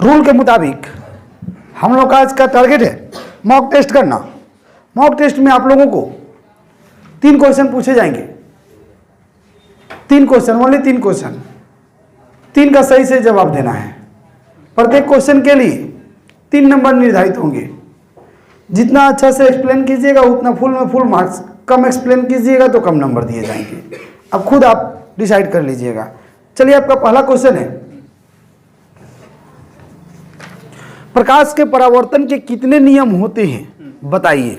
Rule के मुताबिक हम लोग का आज का टारगेट है मॉक टेस्ट करना। मॉक टेस्ट में आप लोगों को 3 क्वेश्चन पूछे जाएंगे, 3 क्वेश्चन, ओनली 3 क्वेश्चन, 3 का सही से जवाब देना है। प्रत्येक क्वेश्चन के लिए 3 नंबर निर्धारित होंगे। जितना अच्छा से एक्सप्लेन कीजिएगा उतना फुल में फुल मार्क्स, कम एक्सप्लेन कीजिएगा तो कम नंबर दिए जाएंगे। अब खुद आप डिसाइड कर लीजिएगा। चलिए, आपका पहला क्वेश्चन है, प्रकाश के परावर्तन के कितने नियम होते हैं बताइए।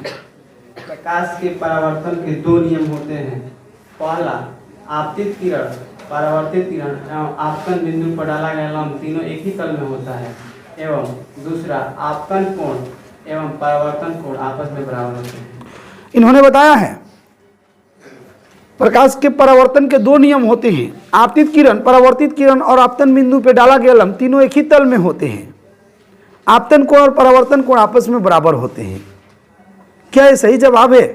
प्रकाश के परावर्तन के 2 नियम होते हैं। पहला, आपतित किरण, परावर्तित किरण एवं आपतन बिंदु पर डाला गया लंब तीनों एक ही तल में होता है। एवं दूसरा, आपतन कोण एवं परावर्तन कोण आपस में बराबर होते हैं। इन्होंने बताया है प्रकाश के परावर्तन के 2 नियम होते हैं। आपतित किरण, परावर्तित किरण और आपतन बिंदु पर डाला गया लंब तीनों एक ही तल में होते हैं। आपतन कोण और परावर्तन कोण आपस में बराबर होते हैं। क्या ये सही जवाब है?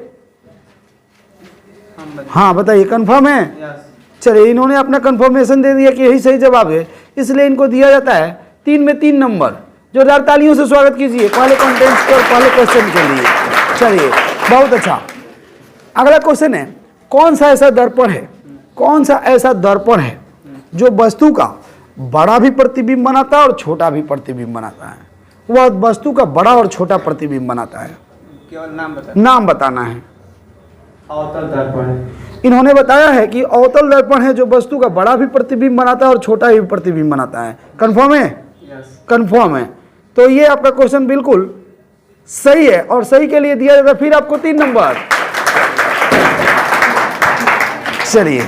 हाँ बताइए, कंफर्म है? चलिए, इन्होंने अपना कंफर्मेशन दे दिया कि यही सही जवाब है, इसलिए इनको दिया जाता है 3 में 3 नंबर। जोरदार तालियों से स्वागत कीजिए पहले कंटेंट्स के और पहले क्वेश्चन के लिए। चलिए, बहुत अच्छा। अगला क्वेश्चन है, कौन सा ऐसा दर्पण है, कौन सा ऐसा दर्पण है जो वस्तु का बड़ा भी प्रतिबिंब बनाता है और छोटा भी प्रतिबिंब बनाता है? वह वस्तु का बड़ा और छोटा प्रतिबिंब बनाता है। केवल नाम बताना है। अवतल दर्पण है। इन्होंने बताया है कि अवतल दर्पण है जो वस्तु का बड़ा भी प्रतिबिंब बनाता है और छोटा भी प्रतिबिंब बनाता है। कंफर्म है? कंफर्म है। तो ये आपका क्वेश्चन बिल्कुल सही है और सही के लिए दिया जाता है फिर आपको 3 नंबर। चलिए,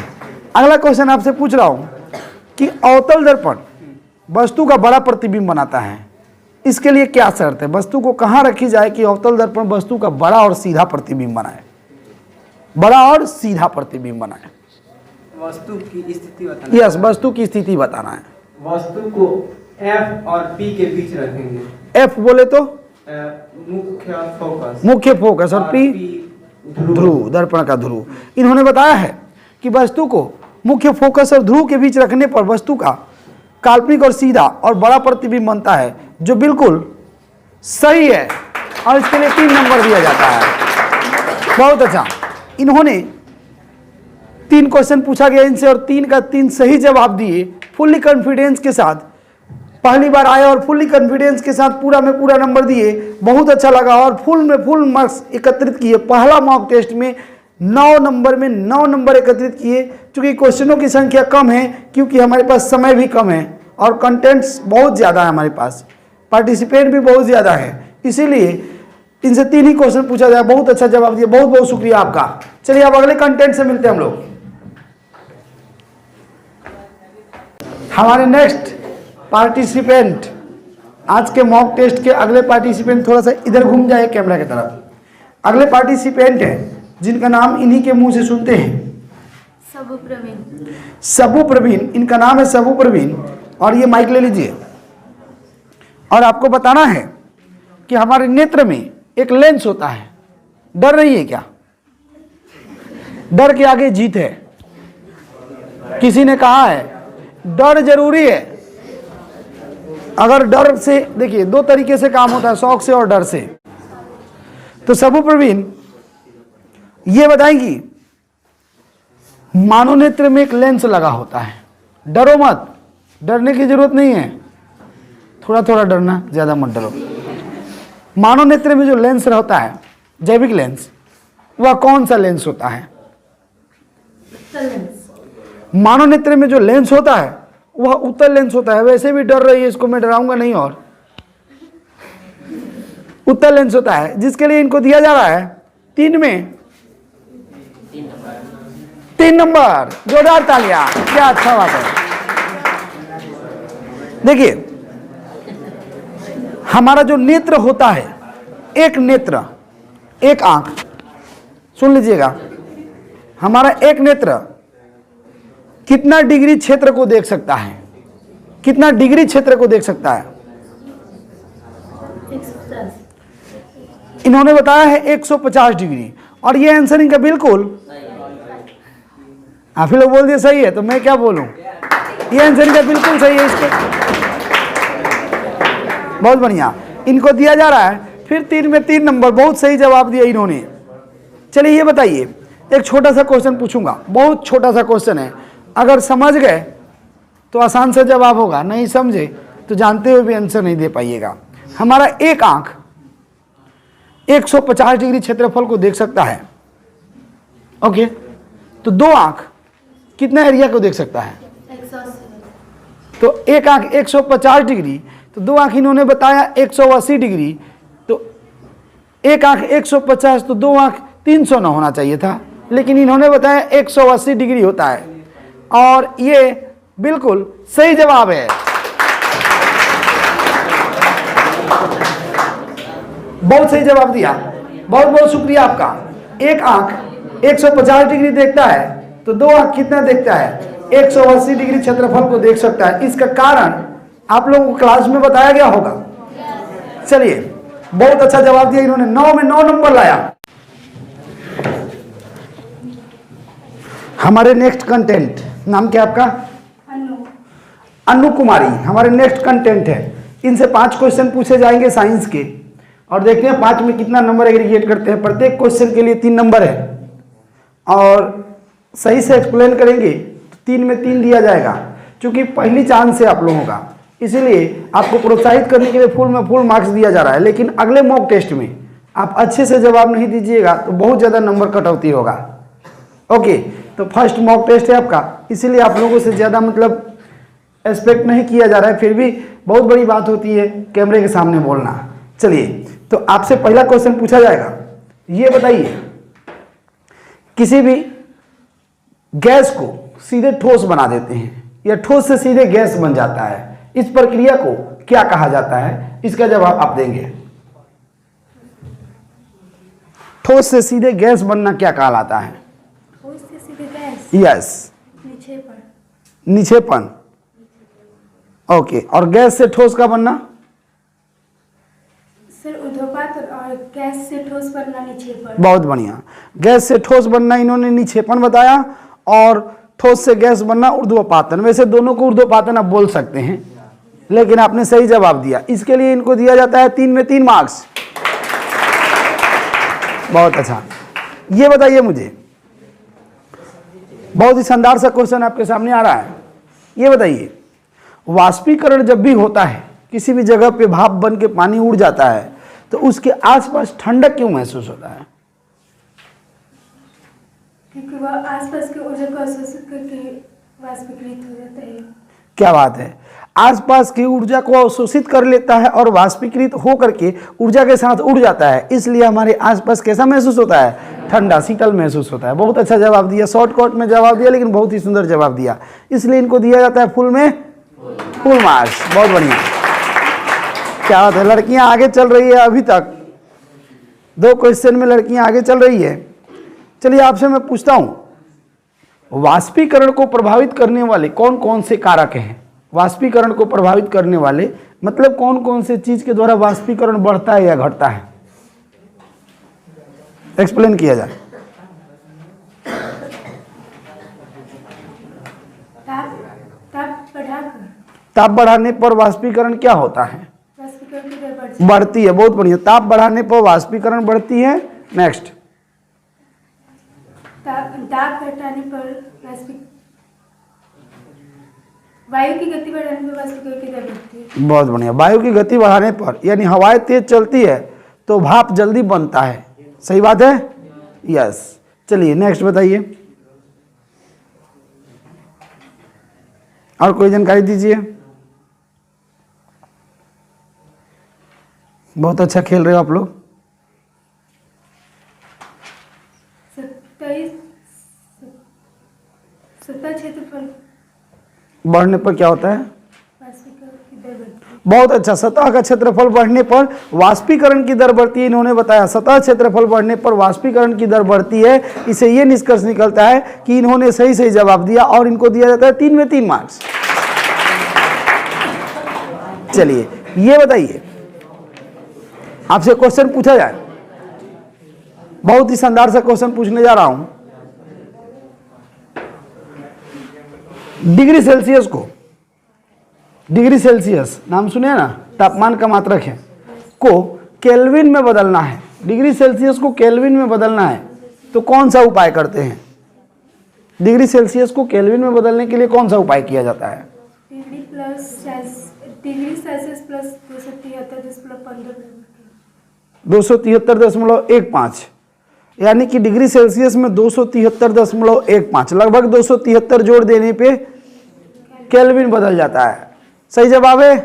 अगला क्वेश्चन आपसे पूछ रहा हूं कि अवतल दर्पण वस्तु का बड़ा प्रतिबिंब बनाता है, इसके लिए क्या शर्त है? वस्तु को कहां रखी जाए कि अवतल दर्पण वस्तु का बड़ा और सीधा प्रतिबिंब बनाए? बड़ा और सीधा प्रतिबिंब बनाए। वस्तु की स्थिति बताना। यस, वस्तु की स्थिति बताना है। वस्तु को F और P के बीच रखेंगे। F बोले तो मुख्य फोकस और P ध्रुव, दर्पण का ध्रुव। इन्होंने बताया है कि वस्तु को मुख्य फोकस और ध्रुव के बीच रखने पर वस्तु का काल्पनिक और सीधा और बड़ा प्रतिबिंब बनता है, जो बिल्कुल सही है और इसके लिए 3 नंबर दिया जाता है। बहुत अच्छा। इन्होंने 3 क्वेश्चन पूछा गया इनसे और 3 का 3 सही जवाब दिए फुल्ली कॉन्फिडेंस के साथ। पहली बार आए और फुल्ली कॉन्फिडेंस के साथ पूरा में पूरा नंबर दिए। बहुत अच्छा लगा और फुल में फुल मार्क्स एकत्रित किए। पहला मॉक टेस्ट में 9 नंबर में 9 नंबर एकत्रित किए। चूंकि क्वेश्चनों की संख्या कम है, क्योंकि हमारे पास समय भी कम है और कंटेंट्स बहुत ज़्यादा है, हमारे पास पार्टिसिपेंट भी बहुत ज़्यादा है, इसीलिए इनसे 3 ही क्वेश्चन पूछा जाए। बहुत अच्छा जवाब दिया, बहुत बहुत शुक्रिया आपका। चलिए, अब अगले कंटेंट से मिलते हैं हम लोग। हमारे नेक्स्ट पार्टिसिपेंट, आज के मॉक टेस्ट के अगले पार्टिसिपेंट, थोड़ा सा इधर घूम जाए कैमरा की तरफ। अगले पार्टिसिपेंट हैं जिनका नाम इन्हीं के मुंह से सुनते हैं, सबू प्रवीण। इनका नाम है सबू प्रवीण और ये माइक ले लीजिए। और आपको बताना है कि हमारे नेत्र में एक लेंस होता है। डर नहीं है क्या? डर के आगे जीत है। किसी ने कहा है डर जरूरी है। अगर डर से, देखिए 2 तरीके से काम होता है, शौक से और डर से। तो सबू प्रवीण ये बताएंगी, मानव नेत्र में एक लेंस लगा होता है। डरो मत, डरने की जरूरत नहीं है, थोड़ा थोड़ा डरना, ज्यादा मत डरो। मानव नेत्र में जो लेंस होता है, जैविक लेंस, वह कौन सा लेंस होता है? मानव नेत्र में जो लेंस होता है वह उत्तल लेंस होता है। वैसे भी डर रही है, इसको मैं डराऊंगा नहीं। और उत्तल लेंस होता है, जिसके लिए इनको दिया जा रहा है 3 में 3 नंबर। जोरदार तालियां, क्या अच्छा बात है। देखिए, हमारा जो नेत्र होता है, एक नेत्र, एक आंख, सुन लीजिएगा, हमारा एक नेत्र कितना डिग्री क्षेत्र को देख सकता है? कितना डिग्री क्षेत्र को देख सकता है? इन्होंने बताया है 150 डिग्री। और ये आंसर इनका बिल्कुल, आप ही लोग बोल दिए सही है, तो मैं क्या बोलूं? ये आंसर इनका बिल्कुल सही है। इसको बहुत बढ़िया, इनको दिया जा रहा है फिर 3 में 3 नंबर, बहुत सही जवाब दिया इन्होंने। चलिए ये बताइए, एक छोटा सा क्वेश्चन पूछूंगा, बहुत छोटा सा क्वेश्चन है, अगर समझ गए तो आसान से जवाब होगा, नहीं समझे तो जानते हुए भी आंसर नहीं दे पाइएगा। हमारा एक आंख 150 डिग्री क्षेत्रफल को देख सकता है, ओके, तो 2 आंख कितना एरिया को देख सकता है? 180। तो एक आंख 150 डिग्री, तो 2 आंख इन्होंने बताया 180 डिग्री, तो एक आंख 150 तो 2 आंख 390 होना चाहिए था, लेकिन इन्होंने बताया 180 डिग्री होता है, और ये बिल्कुल सही जवाब है। बहुत सही जवाब दिया, बहुत बहुत शुक्रिया आपका। एक आंख 150 डिग्री देखता है तो 2 आंख कितना देखता है? 180 डिग्री क्षेत्रफल को देख सकता है। इसका कारण आप लोगों को क्लास में बताया गया होगा। चलिए, बहुत अच्छा जवाब दिया इन्होंने, 9 में 9 नंबर लाया। हमारे नेक्स्ट कंटेंट, नाम क्या आपका? अनु कुमारी हमारे नेक्स्ट कंटेंट है। इनसे 5 क्वेश्चन पूछे जाएंगे साइंस के, और देखते हैं 5 में कितना नंबर एग्रीगेट करते हैं। प्रत्येक क्वेश्चन के लिए 3 नंबर है, और सही से एक्सप्लेन करेंगे तो 3 में 3 दिया जाएगा। क्योंकि पहली चांस है आप लोगों का, इसीलिए आपको प्रोत्साहित करने के लिए फुल में फुल मार्क्स दिया जा रहा है। लेकिन अगले मॉक टेस्ट में आप अच्छे से जवाब नहीं दीजिएगा तो बहुत ज़्यादा नंबर कटौती होगा। ओके, तो फर्स्ट मॉक टेस्ट है आपका, इसीलिए आप लोगों से ज़्यादा मतलब एक्सपेक्ट नहीं किया जा रहा है। फिर भी बहुत बड़ी बात होती है कैमरे के सामने बोलना। चलिए, तो आपसे पहला क्वेश्चन पूछा जाएगा, ये बताइए, किसी भी गैस को सीधे ठोस बना देते हैं या ठोस से सीधे गैस बन जाता है, इस प्रक्रिया को क्या कहा जाता है? इसका जवाब आप देंगे। ठोस से सीधे गैस बनना क्या कहलाता है? ठोस से सीधे गैस, यस, निक्षेपण। निक्षेपण। ओके, और गैस से ठोस का बनना? सर ऊर्ध्वपात, और गैस से ठोस बनना निक्षेपण। बहुत बढ़िया, गैस से ठोस बनना इन्होंने निक्षेपण बताया, और ठोस से गैस बनना ऊर्ध्वपातन। वैसे दोनों को ऊर्ध्वपातन आप बोल सकते हैं, लेकिन आपने सही जवाब दिया, इसके लिए इनको दिया जाता है 3 में 3 मार्क्स। बहुत अच्छा। ये बताइए मुझे, बहुत ही शानदार सा क्वेश्चन आपके सामने आ रहा है। ये बताइए, वाष्पीकरण जब भी होता है, किसी भी जगह पे भाप बन के पानी उड़ जाता है, तो उसके आसपास ठंडक क्यों महसूस होता है? क्योंकि वह आसपास के ऊर्जा को अवशोषित करके वाष्पीकृत हो जाता है। क्या बात है, आसपास की ऊर्जा को अवशोषित कर लेता है और वाष्पीकृत हो करके ऊर्जा के साथ उड़ जाता है, इसलिए हमारे आसपास कैसा महसूस होता है? ठंडा, शीतल महसूस होता है। बहुत अच्छा जवाब दिया, शॉर्टकट में जवाब दिया, लेकिन बहुत ही सुंदर जवाब दिया, इसलिए इनको दिया जाता है फुल में फुल मार्क्स। बहुत बढ़िया, क्या बात है, लड़कियां आगे चल रही है अभी तक, 2 क्वेश्चन में लड़कियां आगे चल रही है। चलिए, आपसे मैं पूछता हूं, वाष्पीकरण को प्रभावित करने वाले कौन कौन से कारक हैं? वाष्पीकरण को प्रभावित करने वाले मतलब कौन कौन से चीज के द्वारा वाष्पीकरण बढ़ता है या घटता है? एक्सप्लेन किया जाए। ताप बढ़ाने पर वाष्पीकरण क्या होता है? वाष्पीकरण की दर बढ़ती है। बहुत बढ़िया, ताप बढ़ाने पर वाष्पीकरण बढ़ती है। नेक्स्ट, दाब घटाने पर वायु की गति बढ़ाने पर वाष्पीकरण की दर बढ़ती है। बहुत बढ़िया, वायु की गति बढ़ाने पर, यानी हवाएं तेज चलती है तो भाप जल्दी बनता है। सही बात है, यस। चलिए नेक्स्ट बताइए, और कोई जानकारी दीजिए। बहुत अच्छा खेल रहे हो आप लोग। 27 क्षेत्रफल बढ़ने पर क्या होता है? वाष्पीकरण की दर बढ़ती है। बहुत अच्छा, सतह का क्षेत्रफल बढ़ने पर वाष्पीकरण की दर बढ़ती है। इन्होंने बताया सतह क्षेत्रफल बढ़ने पर वाष्पीकरण की दर बढ़ती है। इसे ये निष्कर्ष निकलता है कि इन्होंने सही सही जवाब दिया और इनको दिया जाता है 3 में 3 मार्क्स। चलिए ये बताइए, आपसे क्वेश्चन पूछा जाए, बहुत ही शानदार सा क्वेश्चन पूछने जा रहा हूं। डिग्री सेल्सियस को, डिग्री सेल्सियस नाम सुने ना? तापमान का मात्रक है, को केल्विन में बदलना है, डिग्री सेल्सियस को केल्विन में बदलना है, तो कौन सा उपाय करते हैं? डिग्री सेल्सियस को केल्विन में बदलने के लिए कौन सा उपाय किया जाता है? डिग्री सेल्सियस प्लस 273.15 यानी कि डिग्री सेल्सियस में 273.15 लगभग 273 जोड़ देने पे केल्विन बदल जाता है। सही जवाब है?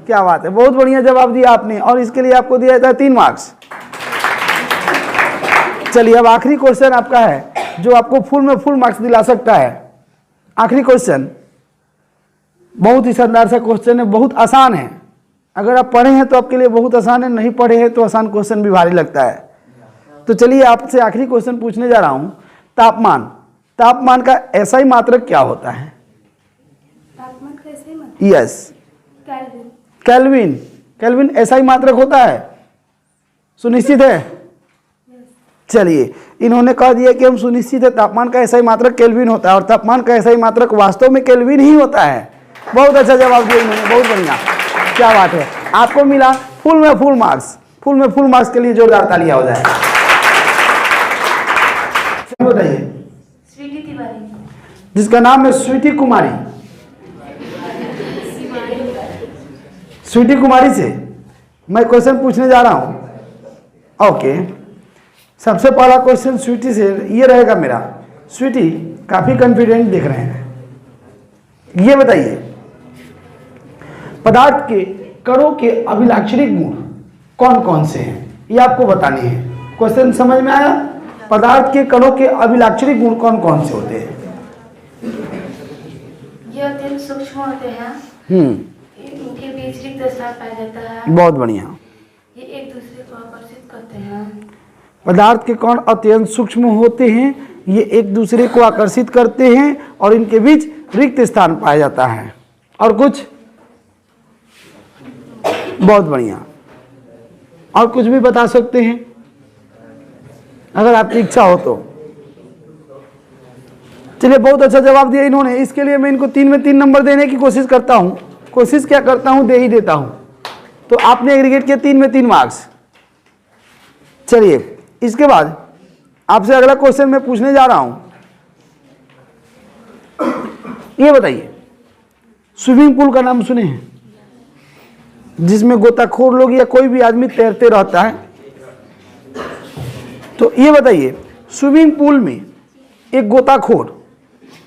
क्या बात है, बहुत बढ़िया जवाब दिया आपने, और इसके लिए आपको दिया जाता है 3 मार्क्स। चलिए अब आखिरी क्वेश्चन आपका है जो आपको फुल में फुल मार्क्स दिला सकता है। आखिरी क्वेश्चन बहुत ही शानदार सा क्वेश्चन है, बहुत आसान है। अगर आप पढ़े हैं तो आपके लिए बहुत आसान है, नहीं पढ़े हैं तो आसान क्वेश्चन भी भारी लगता है। तो चलिए आपसे आखिरी क्वेश्चन पूछने जा रहा हूं। तापमान, तापमान का एसआई मात्रक क्या होता है? तापमान कैसे मत yes, kelvin. Kelvin. Kelvin SI मात्रक होता है, सुनिश्चित है? चलिए इन्होंने कह दिया कि हम सुनिश्चित है तापमान का एसआई मात्रक केल्विन होता है, और तापमान का एसआई मात्रक वास्तव में केल्विन ही होता है। बहुत अच्छा जवाब दिया इन्होंने, बहुत बढ़िया, क्या बात है। आपको मिला फुल में फुल मार्क्स। फुल में फुल मार्क्स के लिए जोरदार तालियां हो जाए। बताइए। स्वीटी तिवारी। जिसका नाम है स्वीटी कुमारी। स्वीटी कुमारी से मैं क्वेश्चन पूछने जा रहा हूं। ओके, सबसे पहला क्वेश्चन स्वीटी से ये रहेगा मेरा। स्वीटी काफी कॉन्फिडेंट दिख रहे हैं, ये बताइए पदार्थ के कणों के अभिलाक्षणिक गुण कौन कौन से हैं, ये आपको बताने हैं। क्वेश्चन समझ में आया? पदार्थ के कणों के अभिलाक्षणिक गुण कौन कौन से होते हैं? ये अत्यंत सूक्ष्म होते हैं, इनके बीच रिक्त स्थान पाया जाता है, बहुत बढ़िया। ये एक दूसरे को आकर्षित करते हैं। पदार्थ के कण अत्यंत सूक्ष्म होते हैं, ये एक दूसरे को आकर्षित करते हैं, और इनके बीच रिक्त स्थान पाया जाता है। और कुछ? बहुत बढ़िया। और कुछ भी बता सकते हैं अगर आपकी इच्छा हो तो। चलिए बहुत अच्छा जवाब दिया इन्होंने। इसके लिए मैं इनको 3 में 3 नंबर देने की कोशिश करता हूं। कोशिश क्या करता हूं, दे ही देता हूं। तो आपने एग्रीगेट किया 3 में 3 मार्क्स। चलिए इसके बाद आपसे अगला क्वेश्चन मैं पूछने जा रहा हूं। ये बताइए, स्विमिंग पूल का नाम सुने हैं, जिसमें गोताखोर लोग या कोई भी आदमी तैरते रहता है। तो ये बताइए, स्विमिंग पूल में एक गोताखोर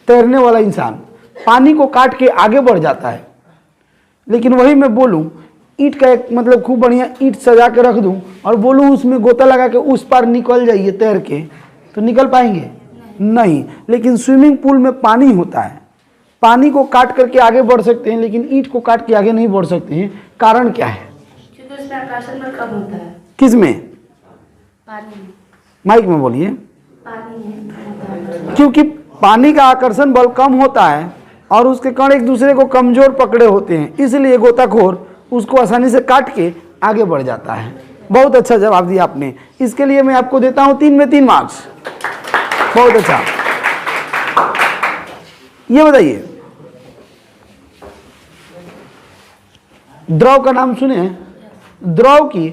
तैरने वाला इंसान पानी को काट के आगे बढ़ जाता है, लेकिन वही मैं बोलूं ईंट का एक मतलब खूब बढ़िया ईंट सजा के रख दूं और बोलूं उसमें गोता लगा के उस पार निकल जाइए तैर के, तो निकल पाएंगे? नहीं। लेकिन स्विमिंग पूल में पानी होता है, पानी को काट करके आगे बढ़ सकते हैं, लेकिन ईंट को काट के आगे नहीं बढ़ सकते हैं। कारण क्या है? क्योंकि उसमें आकर्षण बल कम होता है। किस में? पानी में। माइक में बोलिए। पानी में कम होता है। क्योंकि पानी का आकर्षण बल कम होता है और उसके कण एक दूसरे को कमजोर पकड़े होते हैं, इसलिए गोताखोर उसको आसानी से काट के आगे बढ़ जाता है। बहुत अच्छा जवाब दिया आपने। इसके लिए मैं आपको देता हूं 3 में 3 मार्क्स। बहुत अच्छा। ये बताइए, द्रव का नाम सुने हैं? द्रव की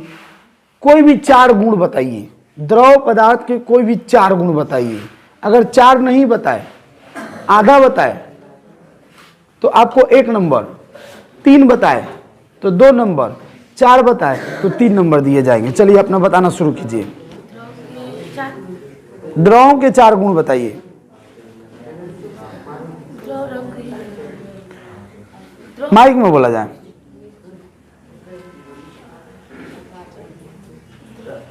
कोई भी 4 गुण बताइए। द्रव पदार्थ के कोई भी 4 गुण बताइए। अगर 4 नहीं बताए, आधा बताए तो आपको 1 नंबर, 3 बताए तो 2 नंबर, 4 बताए तो 3 नंबर दिए जाएंगे। चलिए अपना बताना शुरू कीजिए। द्रव के 4 गुण बताइए। माइक में बोला जाए।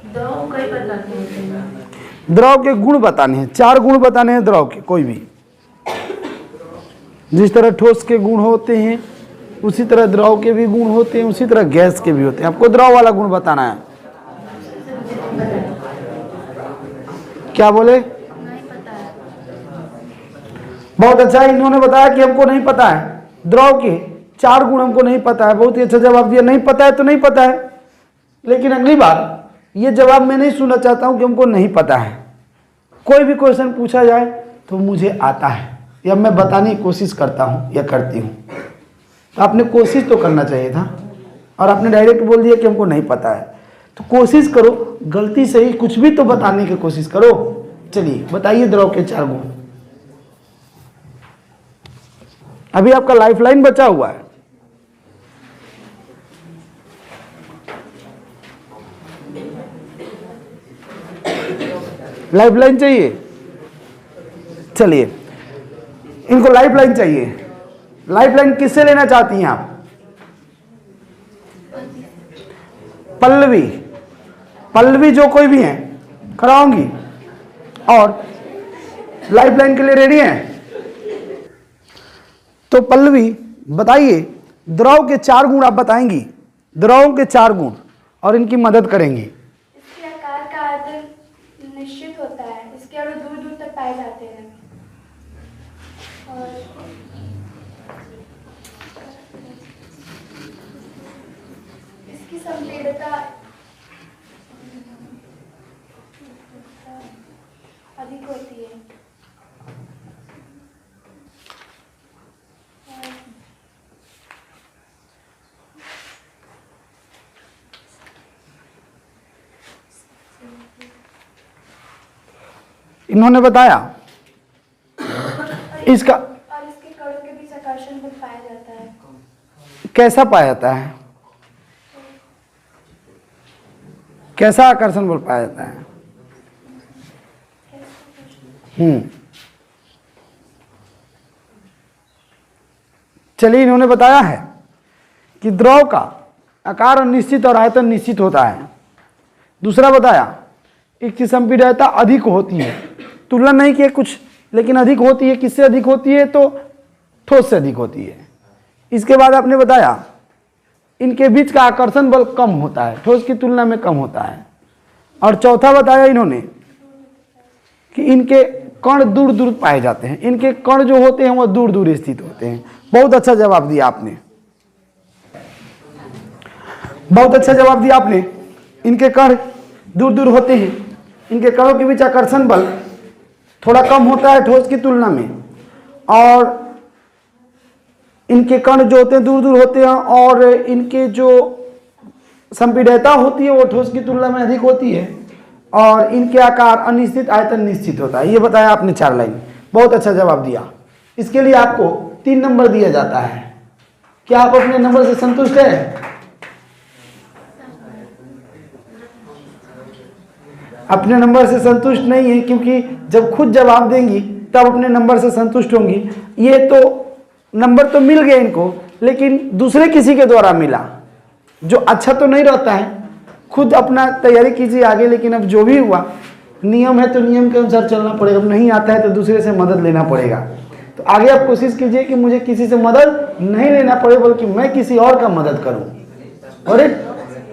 द्रव कई प्रकार के होते हैं। द्रव के गुण बताने हैं, 4 गुण बताने हैं द्रव के कोई भी। जिस तरह ठोस के गुण होते हैं उसी तरह द्रव के भी गुण होते हैं, उसी तरह गैस के भी होते हैं। आपको द्रव वाला गुण बताना है। क्या बोले? नहीं पता है। बहुत अच्छा, इन्होंने बताया कि हमको नहीं पता है। द्रव के 4 गुण हमको नहीं पता है। बहुत ही अच्छा जवाब दिया। नहीं पता है तो नहीं पता है, लेकिन अगली बार ये जवाब मैं नहीं सुनना चाहता हूं कि हमको नहीं पता है। कोई भी क्वेश्चन पूछा जाए तो मुझे आता है या मैं बताने की कोशिश करता हूं या करती हूं। तो आपने कोशिश तो करना चाहिए था, और आपने डायरेक्ट बोल दिया कि हमको नहीं पता है। तो कोशिश करो, गलती सही कुछ भी तो बताने की कोशिश करो। चलिए बताइए द्रव के 4 गुण। अभी आपका लाइफलाइन बचा हुआ है। लाइफलाइन चाहिए? चलिए, इनको लाइफलाइन चाहिए। लाइफलाइन किससे लेना चाहती हैं आप? पल्लवी, पल्लवी जो कोई भी है कराऊंगी। और लाइफलाइन के लिए रेडी हैं? तो पल्लवी बताइए, द्रव के 4 गुण आप बताएंगी, द्रव के 4 गुण, और इनकी मदद करेंगी। इसके आकार का आयतन निश्चित होता है, इसके अणु दूर दूर तक पाए जाते हैं, और इसकी संपीड़ितता अधिक होती है। इन्होंने बताया इसका, और इसके कणों के बीच आकर्षण बल पाया जाता है। कैसा पाया जाता है? कैसा आकर्षण बल पाया जाता है? चलिए, इन्होंने बताया है कि द्रव का आकार निश्चित और आयतन निश्चित होता है। दूसरा बताया इसकी संपीड़ितता अधिक होती है, तुलना नहीं किया कुछ, लेकिन अधिक होती है। किससे अधिक होती है? तो ठोस से अधिक होती है। इसके बाद आपने बताया इनके बीच का आकर्षण बल कम होता है, ठोस की तुलना में कम होता है। और चौथा बताया इन्होंने कि इनके कण दूर दूर पाए जाते हैं। इनके कण जो होते हैं वह दूर दूर स्थित होते हैं। बहुत अच्छा जवाब दिया आपने, बहुत अच्छा जवाब दिया आपने। इनके कण दूर दूर होते हैं, इनके कणों के बीच आकर्षण बल थोड़ा कम होता है ठोस की तुलना में, और इनके कण जो होते हैं दूर दूर होते हैं, और इनके जो संपीड़ितता होती है वो ठोस की तुलना में अधिक होती है, और इनके आकार अनिश्चित, आयतन निश्चित होता है। ये बताया आपने 4 लाइन। बहुत अच्छा जवाब दिया। इसके लिए आपको 3 नंबर दिया जाता है। क्या आप अपने नंबर से संतुष्ट हैं? अपने नंबर से संतुष्ट नहीं है, क्योंकि जब खुद जवाब देंगी तब अपने नंबर से संतुष्ट होंगी। ये तो नंबर तो मिल गए इनको, लेकिन दूसरे किसी के द्वारा मिला, जो अच्छा तो नहीं रहता है। खुद अपना तैयारी कीजिए आगे, लेकिन अब जो भी हुआ नियम है तो नियम के अनुसार चलना पड़ेगा। अब नहीं आता है तो दूसरे से मदद लेना पड़ेगा। तो आगे आप कोशिश कीजिए कि मुझे किसी से मदद नहीं लेना पड़े, बल्कि मैं किसी और का मदद करूं। और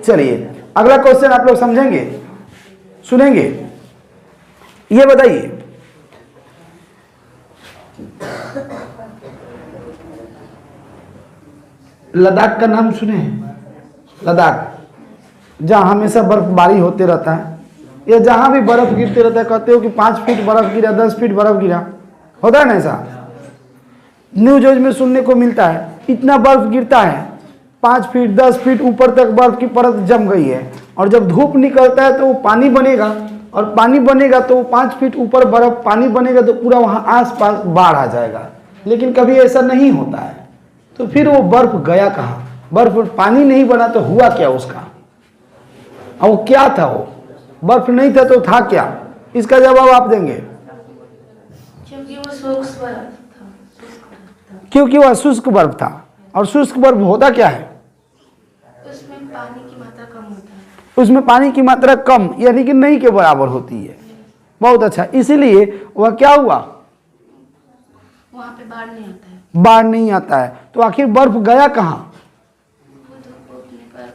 चलिए अगला क्वेश्चन आप लोग समझेंगे, सुनेंगे। ये बताइए, लद्दाख का नाम सुने हैं? लद्दाख, जहाँ हमेशा बर्फबारी होते रहता है, या जहाँ भी बर्फ गिरते रहता है। कहते हो कि 5 फीट बर्फ गिरा, 10 फीट बर्फ गिरा, होता है ना ऐसा? न्यूज में सुनने को मिलता है। इतना बर्फ गिरता है, 5 फीट 10 फीट ऊपर तक बर्फ की परत जम गई है, और जब धूप निकलता है तो वो पानी बनेगा, और पानी बनेगा तो 5 फीट ऊपर बर्फ पानी बनेगा तो पूरा वहाँ आसपास बाढ़ आ जाएगा। लेकिन कभी ऐसा नहीं होता है। तो फिर वो बर्फ गया कहाँ? बर्फ पानी नहीं बना तो हुआ क्या उसका? और वो क्या था? वो बर्फ नहीं था तो था क्या? इसका जवाब आप देंगे। क्योंकि वो शुष्क बर्फ था। क्योंकि वह शुष्क बर्फ था। और शुष्क बर्फ होता क्या है? उसमें पानी की मात्रा कम होता है। उसमें पानी की मात्रा कम, यानी कि नहीं के बराबर होती है। बहुत अच्छा। इसीलिए वह क्या हुआ? वहाँ पे बाढ़ नहीं आता है। बाढ़ नहीं आता है। तो आखिर बर्फ गया कहाँ? वो धूप उगने पर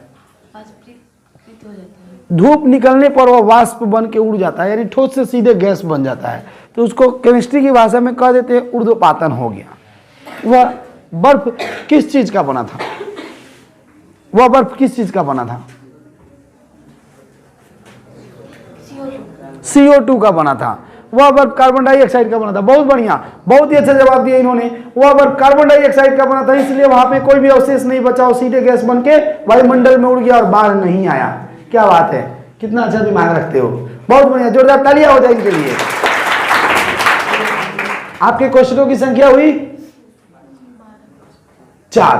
वाष्पीकृत हो जाता है। धूप निकलने पर वह वाष्प बन के उड़ जाता है, यानी ठोस से सीधे गैस बन जाता है। तो उसको केमिस्ट्री की भाषा में कह देते हैं ऊर्ध्वपातन हो गया। वह बर्फ किस चीज का बना था? वह बर्फ किस चीज का बना था? CO2 का बना था। वह बर्फ कार्बन डाइऑक्साइड का बना था। बहुत बढ़िया, बहुत ही अच्छा जवाब दिया इन्होंने। वह बर्फ कार्बन डाइऑक्साइड का बना था, इसलिए वहां पे कोई भी अवशेष नहीं बचा, वो सीधे गैस बन के वायुमंडल में उड़ गया और बाहर नहीं आया। क्या बात है, कितना अच्छा दिमाग रखते हो, बहुत बढ़िया, जोरदार तालियां हो जाए इनके लिए। आपके क्वेश्चनों की संख्या हुई 4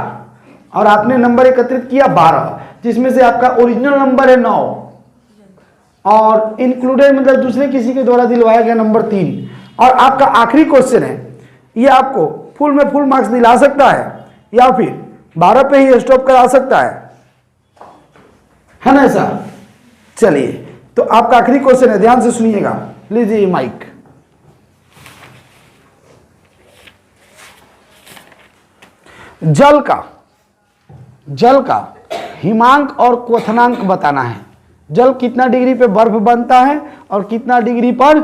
और आपने नंबर एकत्रित किया 12, जिसमें से आपका ओरिजिनल नंबर है 9 और इंक्लूडेड मतलब दूसरे किसी के द्वारा दिलवाया गया नंबर 3। और आपका आखिरी क्वेश्चन है, ये आपको फुल में फुल मार्क्स दिला सकता है या फिर 12 पे ही स्टॉप करा सकता है ना ऐसा? चलिए, तो आपका आखिरी क्वेश्चन है, ध्यान से सुनिएगा, लीजिए माइक। जल का हिमांक और क्वथनांक बताना है। जल कितना डिग्री पे बर्फ बनता है और कितना डिग्री पर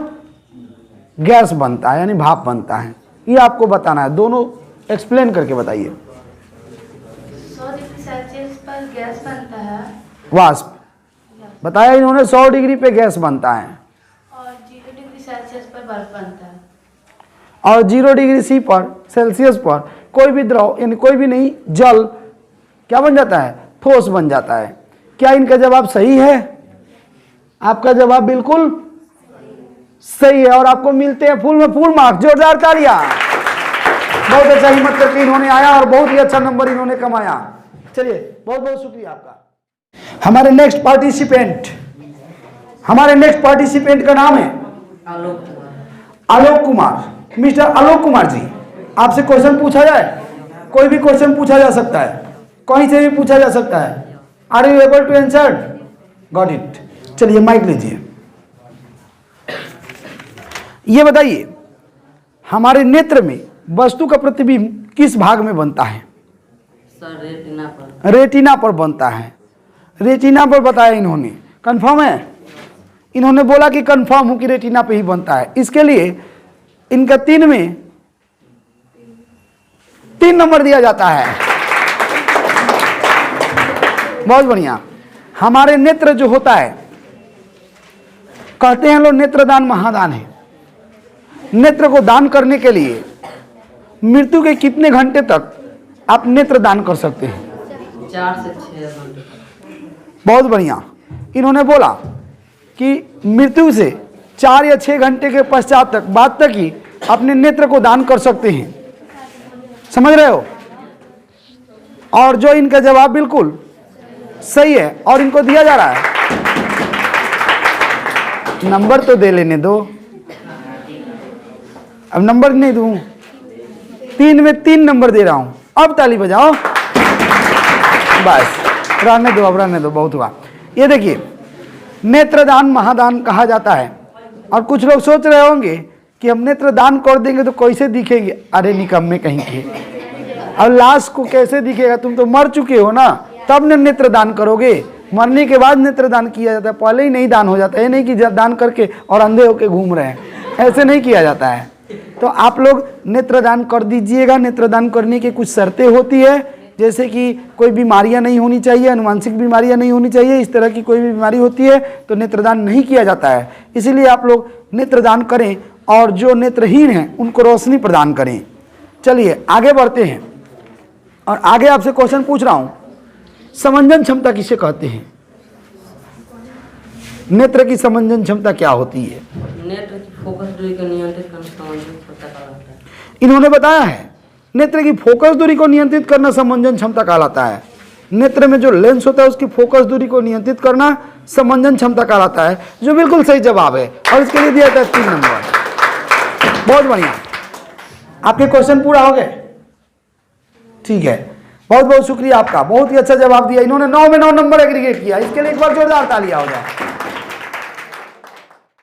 गैस बनता है यानी भाप बनता है, ये आपको बताना है। दोनों एक्सप्लेन करके बताइए। 100 डिग्री सेल्सियस पर गैस बनता है, वाष्प बताया इन्होंने, 100 डिग्री पे गैस बनता है और 0 डिग्री सेल्सियस पर बर्फ बनता है। और 0 डिग्री सी पर सेल्सियस पर कोई भी द्रव यानी कोई भी नहीं, जल क्या बन जाता है? ठोस बन जाता है। क्या इनका जवाब सही है? आपका जवाब बिल्कुल सही है और आपको मिलते हैं फुल में फुल मार्क्स। जोरदार तालियां। बहुत अच्छा हिम्मत करके इन्होंने आया और बहुत ही अच्छा नंबर इन्होंने कमाया। चलिए, बहुत बहुत शुक्रिया आपका। हमारे नेक्स्ट पार्टिसिपेंट का नाम है आलोक कुमार। मिस्टर आलोक कुमार जी, आपसे क्वेश्चन पूछा जाए? कोई भी क्वेश्चन पूछा जा सकता है, कहीं से भी पूछा जा सकता है। Are you able to answer? Got it. चलिए माइक लीजिए। ये बताइए, हमारे नेत्र में वस्तु का प्रतिबिंब किस भाग में बनता है? सर रेटिना पर। रेटिना पर बनता है। रेटिना पर बताया इन्होंने, कंफर्म है? इन्होंने बोला कि कंफर्म हूं कि रेटिना पे ही बनता है। इसके लिए इनका 3 में 3 नंबर दिया जाता है। बहुत बढ़िया। हमारे नेत्र जो होता है, कहते हैं लोग नेत्रदान महादान है। नेत्र को दान करने के लिए मृत्यु के कितने घंटे तक आप नेत्र दान कर सकते हैं? 4 से 6 घंटे। बहुत बढ़िया। इन्होंने बोला कि मृत्यु से 4 या 6 घंटे के पश्चात तक बाद तक ही अपने नेत्र को दान कर सकते हैं। समझ रहे हो? और जो इनका जवाब बिल्कुल सही है और इनको दिया जा रहा है, नंबर तो दे लेने दो। अब नंबर नहीं दूं, 3 में 3 नंबर दे रहा हूं। अब ताली बजाओ, बस रहने दो, अब रहने दो, बहुत हुआ। ये देखिए, नेत्रदान महादान कहा जाता है। और कुछ लोग सोच रहे होंगे कि हम नेत्र दान कर देंगे तो कैसे दिखेंगे? अरे निकम्मे कहीं के, और लाश को कैसे दिखेगा? तुम तो मर चुके हो ना, तब न नेत्र दान करोगे। मरने के बाद नेत्र दान किया जाता है, पहले ही नहीं दान हो जाता है। नहीं कि दान करके और अंधे होके घूम रहे हैं, ऐसे नहीं किया जाता है। तो आप लोग नेत्रदान कर दीजिएगा। नेत्रदान करने की कुछ शर्तें होती है, जैसे कि कोई बीमारियां नहीं होनी चाहिए, अनुवांशिक बीमारियां नहीं होनी चाहिए। इस तरह की कोई भी बीमारी होती है तो नेत्रदान नहीं किया जाता है। इसीलिए आप लोग नेत्रदान करें और जो नेत्रहीन हैं उनको रोशनी प्रदान करें। चलिए आगे बढ़ते हैं और आगे आपसे क्वेश्चन पूछ रहा हूँ, समंजन क्षमता किसे कहते हैं? नेत्र की समंजन क्षमता क्या होती है? नेत्र की फोकस दूरी को नियंत्रित करना समंजन क्षमता कहलाता है। इन्होंने बताया है नेत्र की फोकस दूरी को नियंत्रित करना समंजन क्षमता कहलाता है। नेत्र में जो लेंस होता है उसकी फोकस दूरी को नियंत्रित करना समंजन क्षमता कहलाता है, जो बिल्कुल सही जवाब है और इसके लिए दिया जाता है 3 नंबर। बहुत बढ़िया, आपके क्वेश्चन पूरा हो गए? ठीक है, बहुत बहुत शुक्रिया आपका, बहुत ही अच्छा जवाब दिया। इन्होंने 9 में 9 नंबर एग्रीगेट किया, इसके लिए एक बार जोरदार तालियां हो जाए।